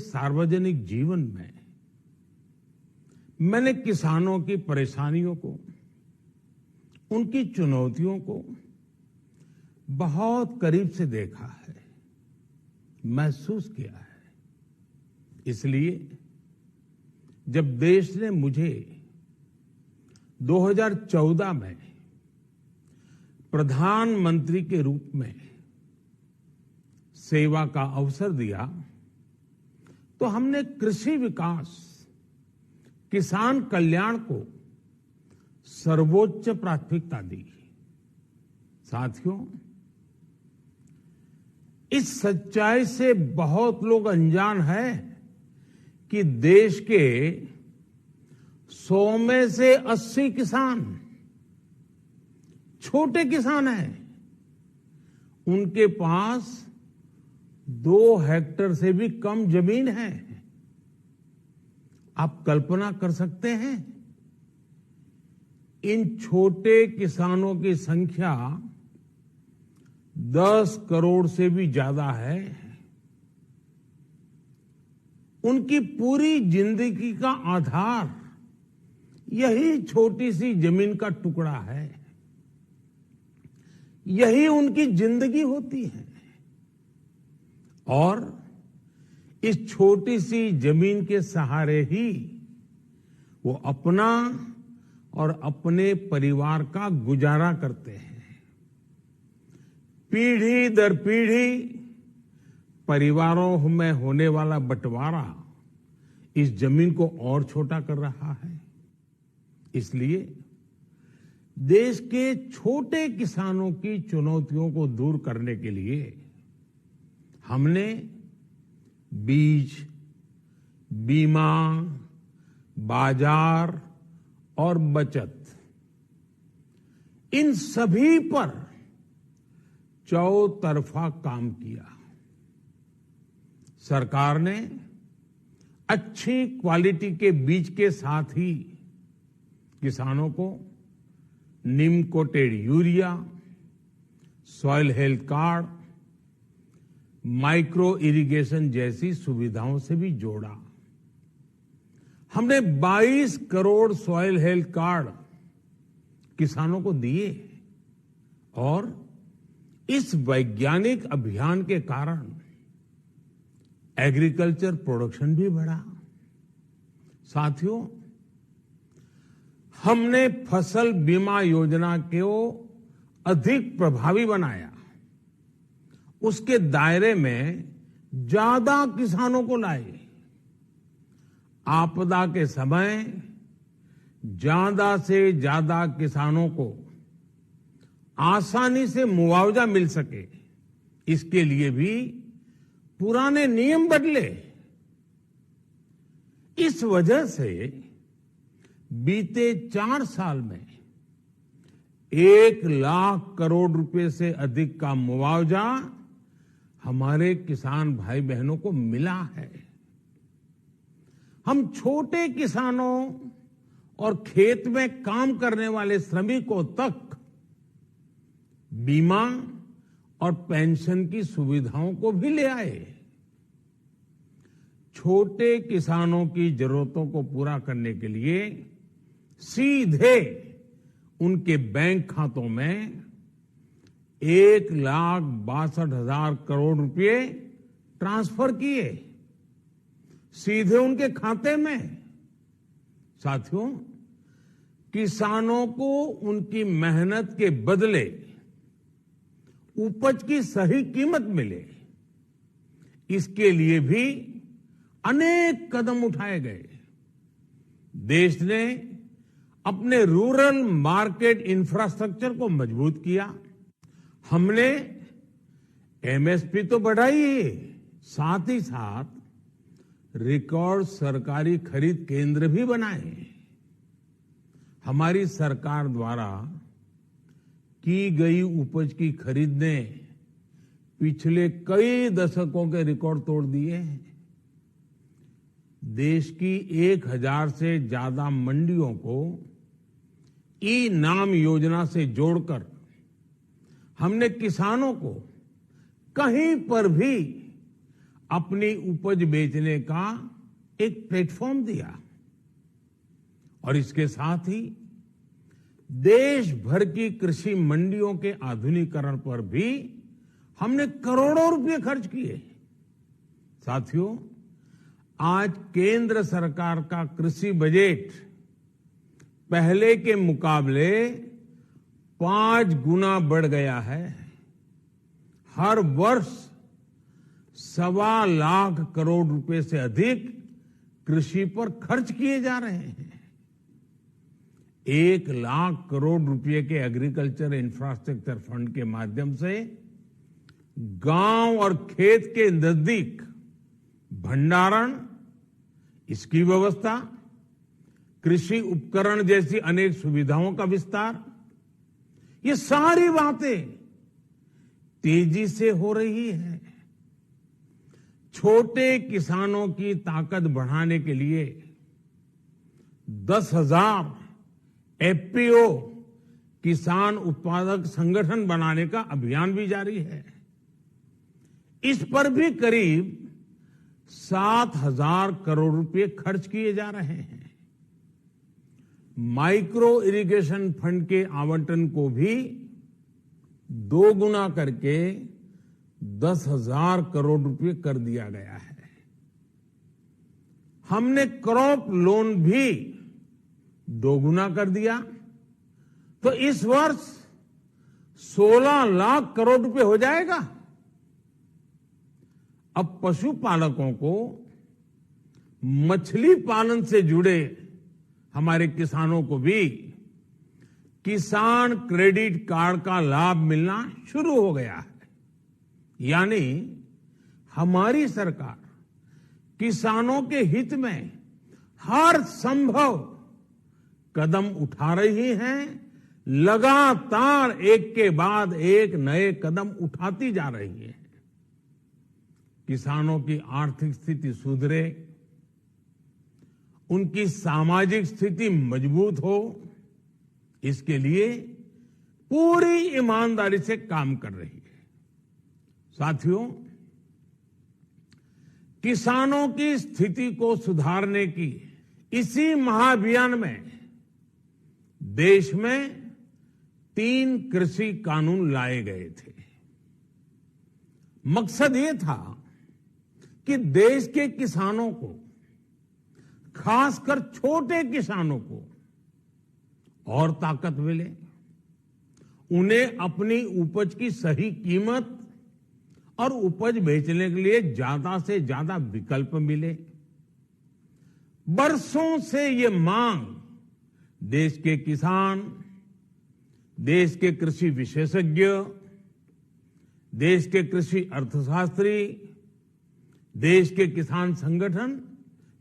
सार्वजनिक जीवन में मैंने किसानों की परेशानियों को, उनकी चुनौतियों को बहुत करीब से देखा है, महसूस किया है। इसलिए जब देश ने मुझे 2014 में प्रधानमंत्री के रूप में सेवा का अवसर दिया, तो हमने कृषि विकास, किसान कल्याण को सर्वोच्च प्राथमिकता दी। साथियों, इस सच्चाई से बहुत लोग अनजान हैं कि देश के 100 में से 80 किसान छोटे किसान हैं। उनके पास 2 हेक्टेयर से भी कम जमीन है। आप कल्पना कर सकते हैं, इन छोटे किसानों की संख्या 10 करोड़ से भी ज्यादा है। उनकी पूरी जिंदगी का आधार यही छोटी सी जमीन का टुकड़ा है। यही उनकी जिंदगी होती है। और इस छोटी सी जमीन के सहारे ही वो अपना और अपने परिवार का गुजारा करते हैं। पीढ़ी दर पीढ़ी परिवारों में होने वाला बंटवारा इस जमीन को और छोटा कर रहा है। इसलिए देश के छोटे किसानों की चुनौतियों को दूर करने के लिए हमने बीज, बीमा, बाजार और बचत, इन सभी पर चौतरफा काम किया। सरकार ने अच्छी क्वालिटी के बीज के साथ ही किसानों को neem coated urea, soil health card, micro irrigation जैसी सुविधाओं से भी जोड़ा। हमने 22 करोड़ सॉइल हेल्थ कार्ड किसानों को दिए और इस वैज्ञानिक अभियान के कारण एग्रीकल्चर प्रोडक्शन भी बढ़ा। साथियों, हमने फसल बीमा योजना को अधिक प्रभावी बनाया। उसके दायरे में ज्यादा किसानों को लाए। आपदा के समय ज्यादा से ज्यादा किसानों को आसानी से मुआवजा मिल सके, इसके लिए भी पुराने नियम बदले। इस वजह से बीते 4 साल में 1 लाख करोड़ रुपए से अधिक का मुआवजा हमारे किसान भाई बहनों को मिला है। हम छोटे किसानों और खेत में काम करने वाले श्रमिकों तक बीमा और पेंशन की सुविधाओं को भी ले आए। छोटे किसानों की जरूरतों को पूरा करने के लिए सीधे उनके बैंक खातों में 1,62,000 करोड़ रुपए ट्रांसफर किए, सीधे उनके खाते में। साथियों, किसानों को उनकी मेहनत के बदले उपज की सही कीमत मिले, इसके लिए भी अनेक कदम उठाए गए। देश ने अपने रूरल मार्केट इंफ्रास्ट्रक्चर को मजबूत किया। हमने एमएसपी तो बढ़ाई है, साथ ही साथ रिकॉर्ड सरकारी खरीद केंद्र भी बनाए। हमारी सरकार द्वारा की गई उपज की खरीद ने पिछले कई दशकों के रिकॉर्ड तोड़ दिए हैं। देश की 1000 से ज्यादा मंडियों को ई नाम योजना से जोड़कर हमने किसानों को कहीं पर भी अपनी उपज बेचने का एक प्लेटफॉर्म दिया और इसके साथ ही देश भर की कृषि मंडियों के आधुनिकीकरण पर भी हमने करोड़ों रुपए खर्च किए। साथियों, आज केंद्र सरकार का कृषि बजट पहले के मुकाबले 5 गुना बढ़ गया है। हर वर्ष 1.25 लाख करोड़ रुपए से अधिक कृषि पर खर्च किए जा रहे हैं। 1 लाख करोड़ रुपए के एग्रीकल्चर इंफ्रास्ट्रक्चर फंड के माध्यम से गांव और खेत के नजदीक भंडारण, इसकी व्यवस्था, कृषि उपकरण जैसी अनेक सुविधाओं का विस्तार, ये सारी बातें तेजी से हो रही है। छोटे किसानों की ताकत बढ़ाने के लिए 10,000 एफपीओ किसान उत्पादक संगठन बनाने का अभियान भी जारी है। इस पर भी करीब 7,000 करोड़ रुपए खर्च किए जा रहे हैं। माइक्रो इरिगेशन फंड के आवंटन को भी 2 गुना करके 10,000 करोड़ रुपए कर दिया गया है। हमने क्रॉप लोन भी 2 गुना कर दिया, तो इस वर्ष 16 लाख करोड़ रुपए हो जाएगा। अब पशुपालकों को मछली पालन से जुड़े हमारे किसानों को भी किसान क्रेडिट कार्ड का लाभ मिलना शुरू हो गया है। यानी हमारी सरकार किसानों के हित में हर संभव कदम उठा रही है, लगातार एक के बाद एक नए कदम उठाती जा रही है। किसानों की आर्थिक स्थिति सुधरे, उनकी सामाजिक स्थिति मजबूत हो, इसके लिए पूरी ईमानदारी से काम कर रही है। साथियों, किसानों की स्थिति को सुधारने की इसी महाअभियान में देश में 3 कृषि कानून लाए गए थे। मकसद ये था कि देश के किसानों को, खासकर छोटे किसानों को और ताकत मिले, उन्हें अपनी उपज की सही कीमत और उपज बेचने के लिए ज्यादा से ज्यादा विकल्प मिले। बरसों से ये मांग देश के किसान, देश के कृषि विशेषज्ञ, देश के कृषि अर्थशास्त्री, देश के किसान संगठन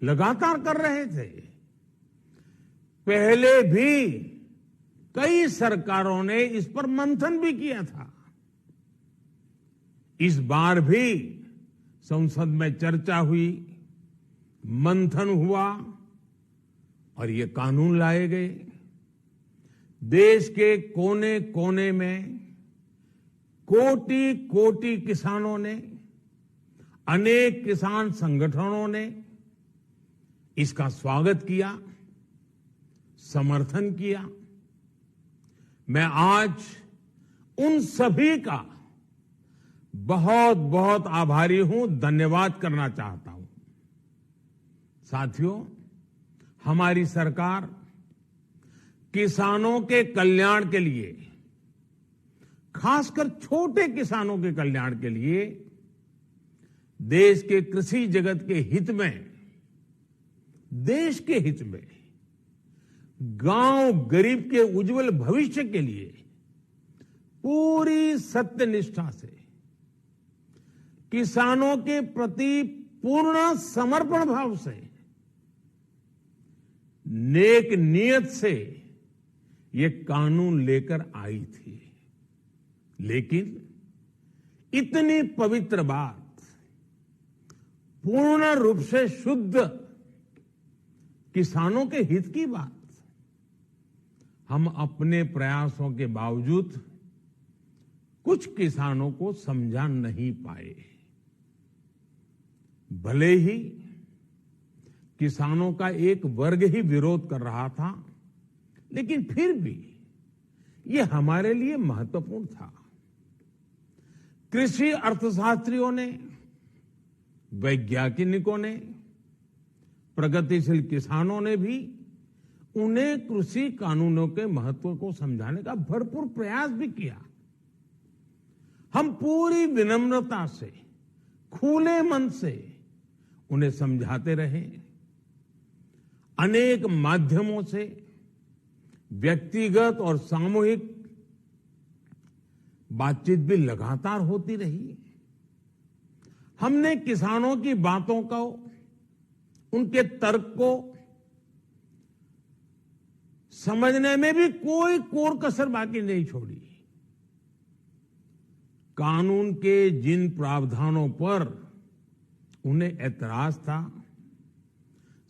लगातार कर रहे थे। पहले भी कई सरकारों ने इस पर मंथन भी किया था। इस बार भी संसद में चर्चा हुई, मंथन हुआ और ये कानून लाए गए। देश के कोने कोने में कोटि कोटि किसानों ने, अनेक किसान संगठनों ने इसका स्वागत किया, समर्थन किया। मैं आज उन सभी का बहुत बहुत आभारी हूं, धन्यवाद करना चाहता हूं। साथियों, हमारी सरकार किसानों के कल्याण के लिए, खासकर छोटे किसानों के कल्याण के लिए, देश के कृषि जगत के हित में, देश के हित में, गांव गरीब के उज्जवल भविष्य के लिए पूरी सत्यनिष्ठा से, किसानों के प्रति पूर्ण समर्पण भाव से, नेक नियत से ये कानून लेकर आई थी। लेकिन इतनी पवित्र बात, पूर्ण रूप से शुद्ध किसानों के हित की बात, हम अपने प्रयासों के बावजूद कुछ किसानों को समझा नहीं पाए। भले ही किसानों का एक वर्ग ही विरोध कर रहा था, लेकिन फिर भी ये हमारे लिए महत्वपूर्ण था। कृषि अर्थशास्त्रियों ने, वैज्ञानिकों ने, प्रगतिशील किसानों ने भी उन्हें कृषि कानूनों के महत्व को समझाने का भरपूर प्रयास भी किया। हम पूरी विनम्रता से, खुले मन से उन्हें समझाते रहे। अनेक माध्यमों से व्यक्तिगत और सामूहिक बातचीत भी लगातार होती रही। हमने किसानों की बातों को, उनके तर्क को समझने में भी कोई कोर कसर बाकी नहीं छोड़ी। कानून के जिन प्रावधानों पर उन्हें ऐतराज था,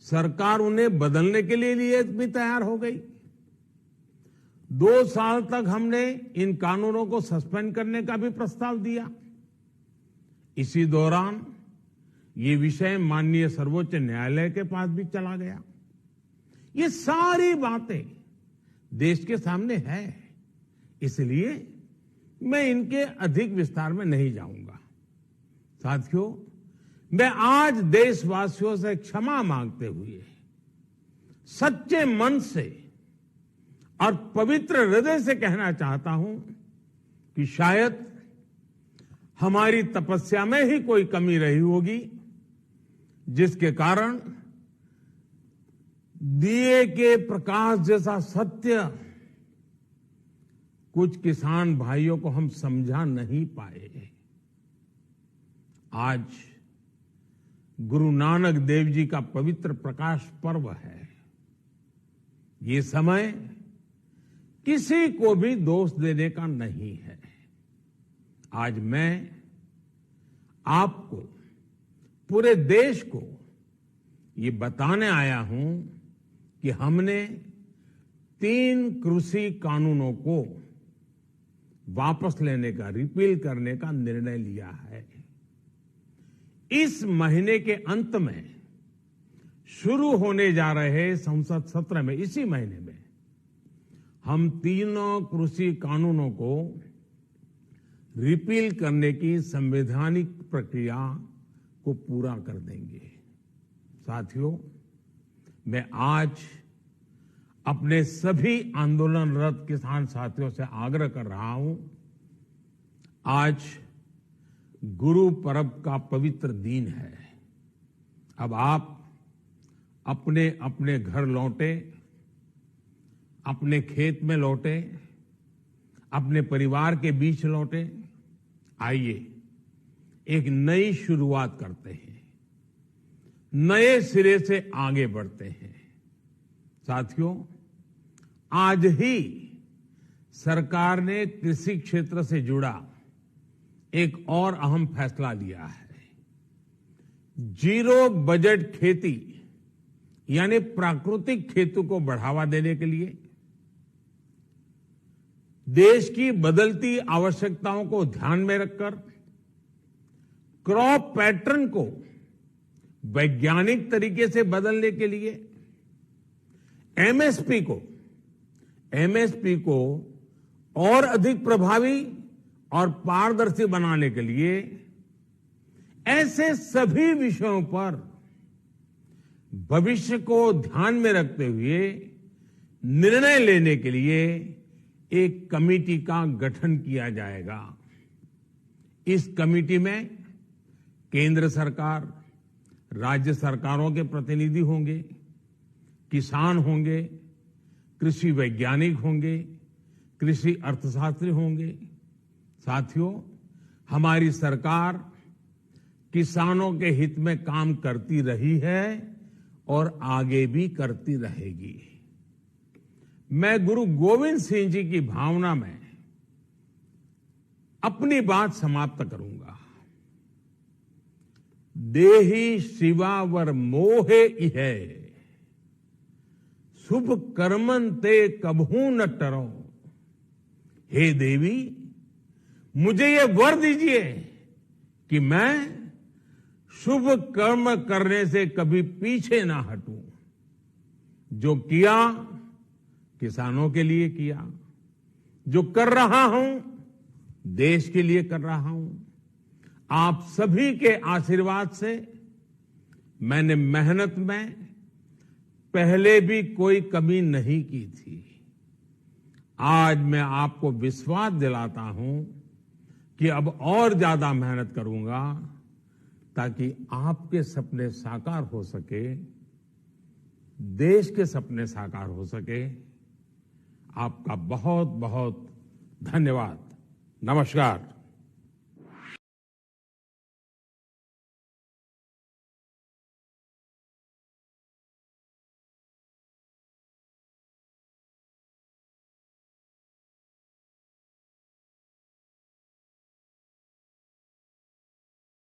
सरकार उन्हें बदलने के लिए भी तैयार हो गई। 2 साल तक हमने इन कानूनों को सस्पेंड करने का भी प्रस्ताव दिया। इसी दौरान ये विषय माननीय सर्वोच्च न्यायालय के पास भी चला गया। ये सारी बातें देश के सामने है, इसलिए मैं इनके अधिक विस्तार में नहीं जाऊंगा। साथियों, मैं आज देशवासियों से क्षमा मांगते हुए सच्चे मन से और पवित्र हृदय से कहना चाहता हूं कि शायद हमारी तपस्या में ही कोई कमी रही होगी, जिसके कारण दिए के प्रकाश जैसा सत्य कुछ किसान भाइयों को हम समझा नहीं पाए। आज गुरु नानक देव जी का पवित्र प्रकाश पर्व है। ये समय किसी को भी दोष देने का नहीं है। आज मैं आपको, पूरे देश को ये बताने आया हूं कि हमने 3 कृषि कानूनों को वापस लेने का, रिपील करने का निर्णय लिया है। इस महीने के अंत में शुरू होने जा रहे संसद सत्र में, इसी महीने में हम 3 कृषि कानूनों को रिपील करने की संवैधानिक प्रक्रिया को पूरा कर देंगे। साथियों, मैं आज अपने सभी आंदोलनरत किसान साथियों से आग्रह कर रहा हूं, आज गुरु पर्व का पवित्र दिन है। अब आप अपने अपने घर लौटे, अपने खेत में लौटे, अपने परिवार के बीच लौटे। आइए एक नई शुरुआत करते हैं, नए सिरे से आगे बढ़ते हैं। साथियों, आज ही सरकार ने कृषि क्षेत्र से जुड़ा एक और अहम फैसला लिया है। 0 बजट खेती यानी प्राकृतिक खेती को बढ़ावा देने के लिए, देश की बदलती आवश्यकताओं को ध्यान में रखकर क्रॉप पैटर्न को वैज्ञानिक तरीके से बदलने के लिए एमएसपी को और अधिक प्रभावी और पारदर्शी बनाने के लिए, ऐसे सभी विषयों पर भविष्य को ध्यान में रखते हुए निर्णय लेने के लिए एक कमेटी का गठन किया जाएगा। इस कमेटी में केंद्र सरकार, राज्य सरकारों के प्रतिनिधि होंगे, किसान होंगे, कृषि वैज्ञानिक होंगे, कृषि अर्थशास्त्री होंगे। साथियों, हमारी सरकार किसानों के हित में काम करती रही है और आगे भी करती रहेगी। मैं गुरु गोविंद सिंह जी की भावना में अपनी बात समाप्त करूंगा। देहि शिवावर मोहे इहे, शुभ कर्मन ते कबहू न टरो। हे देवी, मुझे ये वर दीजिए कि मैं शुभ कर्म करने से कभी पीछे ना हटूं। जो किया किसानों के लिए किया, जो कर रहा हूं देश के लिए कर रहा हूं। आप सभी के आशीर्वाद से मैंने मेहनत में पहले भी कोई कमी नहीं की थी। आज मैं आपको विश्वास दिलाता हूं कि अब और ज्यादा मेहनत करूंगा ताकि आपके सपने साकार हो सके, देश के सपने साकार हो सके। आपका बहुत बहुत धन्यवाद। नमस्कार।